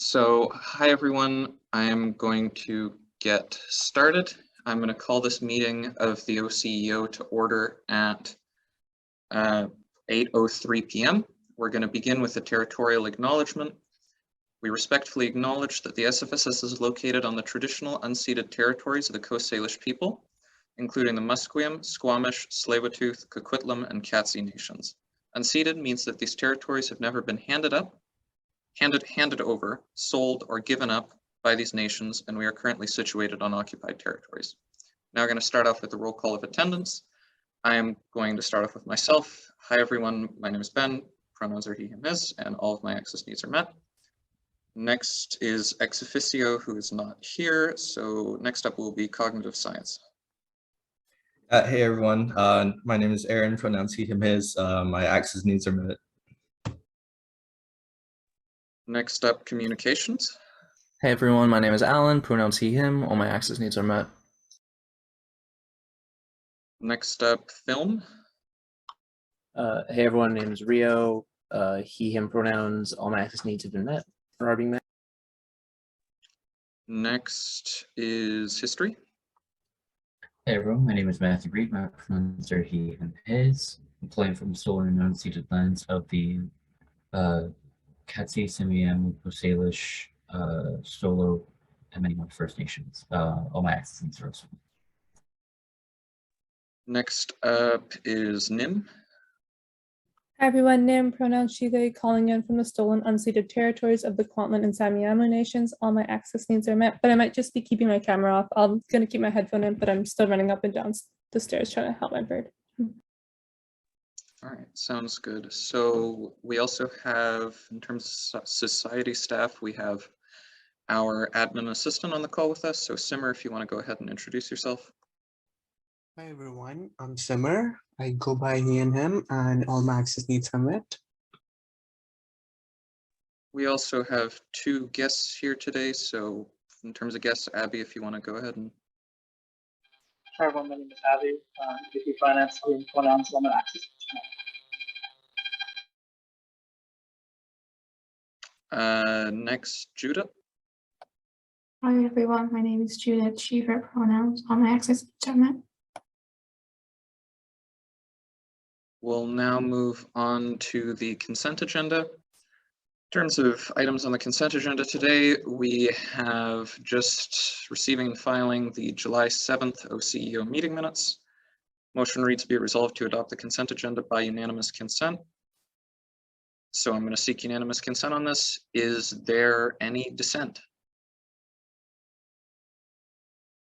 Hi everyone, I'm going to get started. I'm going to call this meeting of the OCEO to order at 8:03 p.m. We're going to begin with the territorial acknowledgement. We respectfully acknowledge that the SFSS is located on the traditional unceded territories of the Coast Salish people, including the Musqueam, Squamish, Tsleil-Waututh, Coquitlam, and Katzie nations. Unceded means that these territories have never been handed over, sold, or given up by these nations, and we are currently situated on occupied territories. Now we're going to start off with the roll call of attendance. I am going to start off with myself. Hi everyone, my name is Ben, pronouns are he, him, his, and all of my access needs are met. Next is ex officio, who is not here, so next up will be cognitive science. Hey everyone, my name is Aaron, pronouns he, him, his, my access needs are met. Next up, communications. Hey everyone, my name is Alan, pronouns he, him, all my access needs are met. Next up, film. Hey everyone, my name is Rio, he, him pronouns, all my access needs have been met or are being met. Next is history. Hey everyone, my name is Matthew Reed, my pronouns are he and his. I'm playing from stolen and unceded lands of the Katzie, Simiam, Coast Salish, Stolo, and many more First Nations. All my access needs are also. Next up is Nim. Hi everyone, Nim, pronouns she, they, calling in from the stolen unceded territories of the Kwantlen and Samiamo nations. All my access needs are met, but I might just be keeping my camera off. I'm gonna keep my headphone in, but I'm still running up and down the stairs trying to help my bird. All right, sounds good. So we also have, in terms of society staff, we have our admin assistant on the call with us. So Simmer, if you want to go ahead and introduce yourself. Hi everyone, I'm Simmer. I go by he and him, and all my access needs are met. We also have two guests here today. So in terms of guests, Abby, if you want to go ahead and. Hi everyone, my name is Abby. VP Finance, pronouns, all my access needs. Next, Judith. Hi everyone, my name is Judith, she, her pronouns, all my access needs are met. We'll now move on to the consent agenda. In terms of items on the consent agenda today, we have just receiving and filing the July 7th OCEO meeting minutes. Motion reads, be it resolved to adopt the consent agenda by unanimous consent. So I'm going to seek unanimous consent on this. Is there any dissent?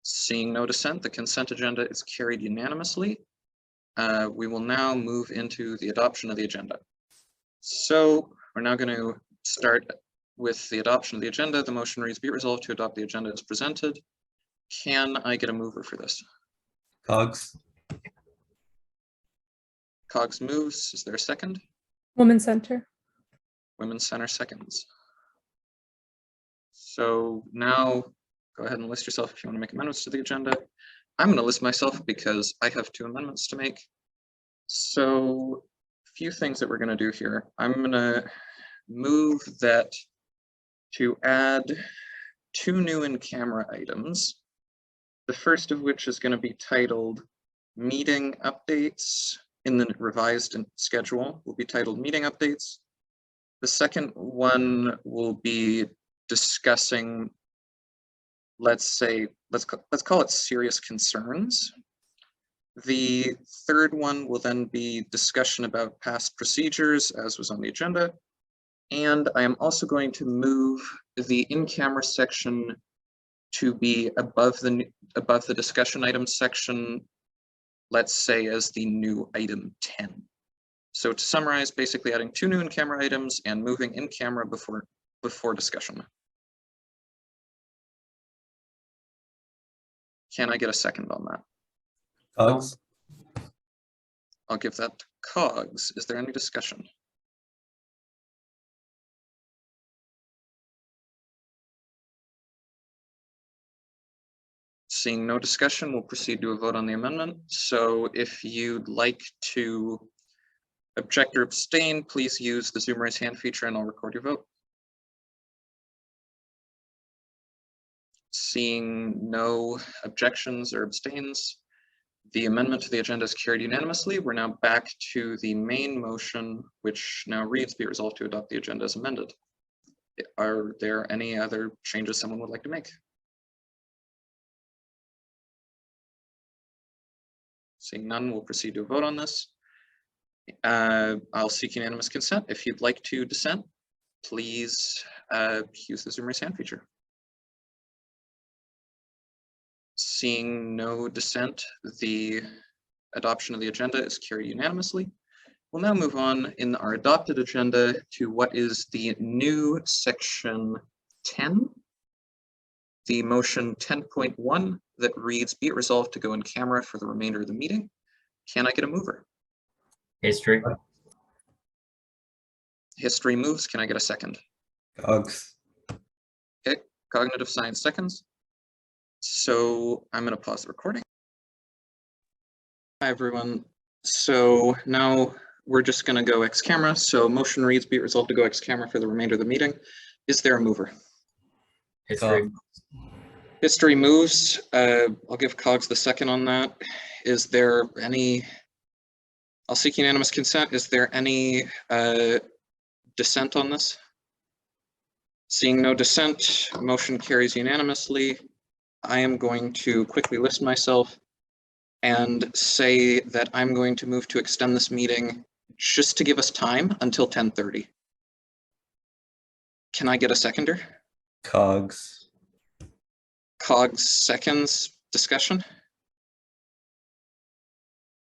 Seeing no dissent, the consent agenda is carried unanimously. We will now move into the adoption of the agenda. So we're now going to start with the adoption of the agenda. The motion reads, be it resolved to adopt the agenda as presented. Can I get a mover for this? Cogs. Cogs moves. Is there a second? Women's Center. Women's Center seconds. So now go ahead and list yourself if you want to make amendments to the agenda. I'm going to list myself because I have two amendments to make. So a few things that we're going to do here. I'm going to move that to add two new in-camera items. The first of which is going to be titled Meeting Updates. In the revised schedule will be titled Meeting Updates. The second one will be discussing, let's call it serious concerns. The third one will then be discussion about past procedures, as was on the agenda. And I am also going to move the in-camera section to be above the discussion items section, let's say as the new item 10. So to summarize, basically adding two new in-camera items and moving in-camera before discussion. Can I get a second on that? Cogs. I'll give that to Cogs. Is there any discussion? Seeing no discussion, we'll proceed to a vote on the amendment. So if you'd like to object or abstain, please use the Zoom raise hand feature and I'll record your vote. Seeing no objections or abstains, the amendment to the agenda is carried unanimously. We're now back to the main motion, which now reads, be it resolved to adopt the agenda as amended. Are there any other changes someone would like to make? Seeing none, we'll proceed to a vote on this. I'll seek unanimous consent. If you'd like to dissent, please use the Zoom raise hand feature. Seeing no dissent, the adoption of the agenda is carried unanimously. We'll now move on in our adopted agenda to what is the new section 10, the motion 10.1 that reads, be it resolved to go in camera for the remainder of the meeting. Can I get a mover? History. History moves. Can I get a second? Cogs. Okay, cognitive science seconds. So I'm going to pause the recording. Hi, everyone. So now we're just going to go ex camera. So motion reads, be it resolved to go ex camera for the remainder of the meeting. Is there a mover? History. History moves. I'll give Cogs the second on that. Is there any, I'll seek unanimous consent. Is there any dissent on this? Seeing no dissent, motion carries unanimously. I am going to quickly list myself and say that I'm going to move to extend this meeting just to give us time until 10:30. Can I get a seconder? Cogs. Cogs seconds. Discussion?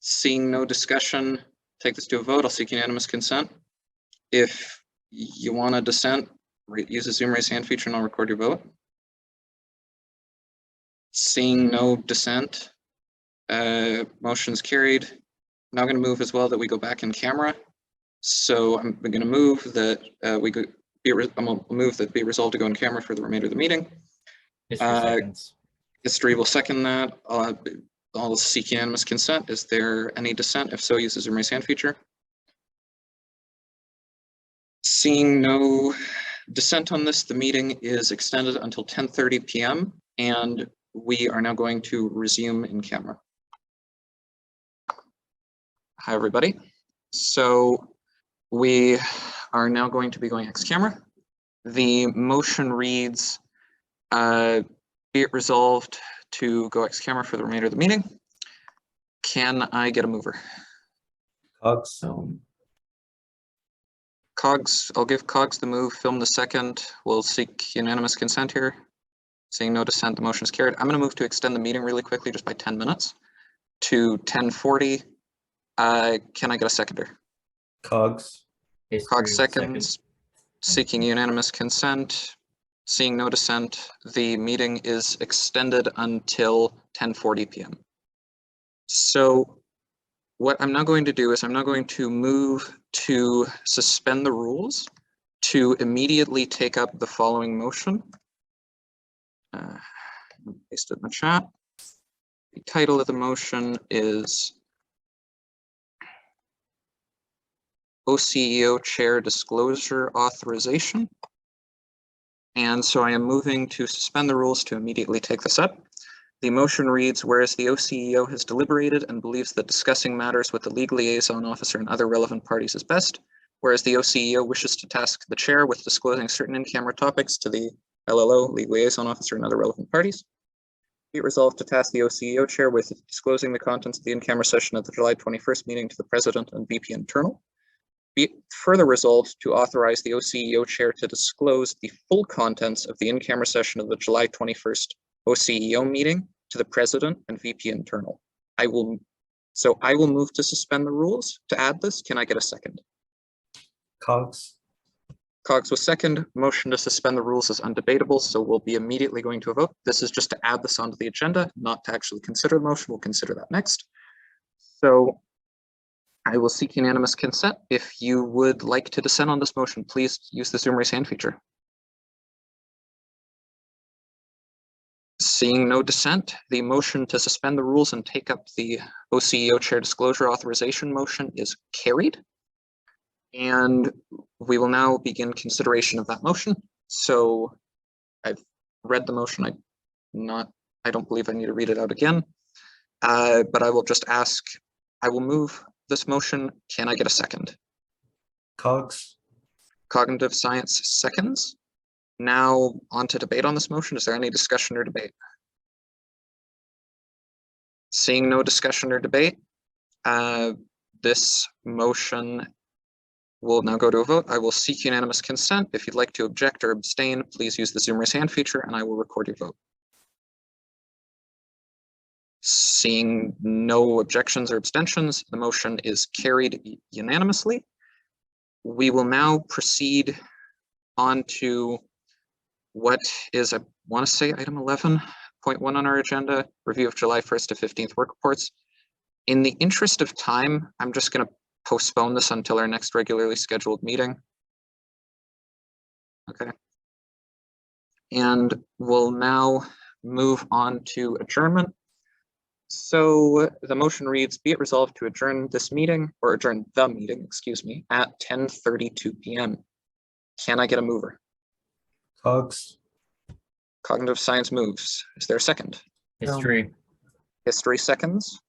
Seeing no discussion, take this to a vote. I'll seek unanimous consent. If you want to dissent, use the Zoom raise hand feature and I'll record your vote. Seeing no dissent, motion's carried. Now I'm going to move as well that we go back in camera. So I'm going to move that I'm going to move that be resolved to go in camera for the remainder of the meeting. History seconds. History will second that. I'll seek unanimous consent. Is there any dissent? If so, use the Zoom raise hand feature. Seeing no dissent on this, the meeting is extended until 10:30 p.m. and we are now going to resume in camera. Hi, everybody. So we are now going to be going ex camera. The motion reads, be it resolved to go ex camera for the remainder of the meeting. Can I get a mover? Cogs. Cogs, I'll give Cogs the move, film the second. We'll seek unanimous consent here. Seeing no dissent, the motion is carried. I'm going to move to extend the meeting really quickly, just by 10 minutes to 10:40. Can I get a seconder? Cogs. History Cogs seconds. Seeking unanimous consent. Seeing no dissent, the meeting is extended until 10:40 p.m. So what I'm now going to do is I'm now going to move to suspend the rules to immediately take up the following motion. Paste it in the chat. The title of the motion is OCEO Chair Disclosure Authorization. And so I am moving to suspend the rules to immediately take this up. The motion reads, whereas the OCEO has deliberated and believes that discussing matters with the league liaison officer and other relevant parties is best, whereas the OCEO wishes to task the chair with disclosing certain in-camera topics to the LLO, league liaison officer, and other relevant parties. Be it resolved to task the OCEO chair with disclosing the contents of the in-camera session at the July 21st meeting to the president and VP internal. Be it further resolved to authorize the OCEO chair to disclose the full contents of the in-camera session of the July 21st OCEO meeting to the president and VP internal. I will move to suspend the rules to add this. Can I get a second? Cogs. Cogs was second. Motion to suspend the rules is undebatable, so we'll be immediately going to a vote. This is just to add this onto the agenda, not to actually consider the motion. We'll consider that next. So I will seek unanimous consent. If you would like to dissent on this motion, please use the Zoom raise hand feature. Seeing no dissent, the motion to suspend the rules and take up the OCEO chair disclosure authorization motion is carried. And we will now begin consideration of that motion. So I've read the motion. I I don't believe I need to read it out again. But I will just ask, I will move this motion. Can I get a second? Cogs, Cognitive science seconds. Now on to debate on this motion. Is there any discussion or debate? Seeing no discussion or debate, this motion will now go to a vote. I will seek unanimous consent. If you'd like to object or abstain, please use the Zoom raise hand feature and I will record your vote. Seeing no objections or abstentions, the motion is carried unanimously. We will now proceed on to what is, I want to say, item 11.1 on our agenda, review of July 1st to 15th work reports. In the interest of time, I'm just going to postpone this until our next regularly scheduled meeting. Okay. And we'll now move on to adjournment. So the motion reads, be it resolved to adjourn this meeting, or adjourn the meeting, excuse me, at 10:32 p.m. Can I get a mover? Cogs, Cognitive science moves. Is there a second? History. History seconds.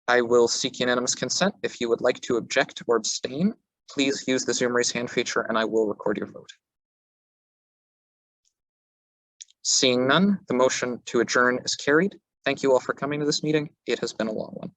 I will seek unanimous consent. If you would like to object or abstain, please use the Zoom raise hand feature and I will record your vote. Seeing none, the motion to adjourn is carried. Thank you all for coming to this meeting. It has been a long one.